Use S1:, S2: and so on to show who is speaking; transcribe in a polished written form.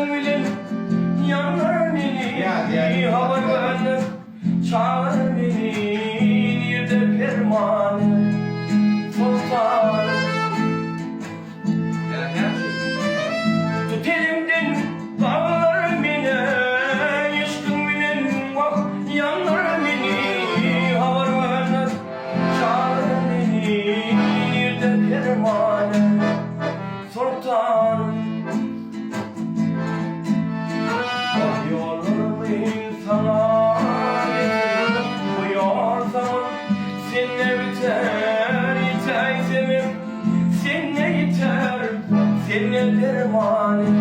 S1: Aşkın bile yanar beni, haber ver, çağır beni, nerede pervane sultan. Tut elimden bağlar beni, aşkın bile yanar beni, haber ver, çağır beni, nerede pervane sultan. Yollarımı sana uyuyorsan seninle biter, yeter sevim seninle yeter, seninle dermanım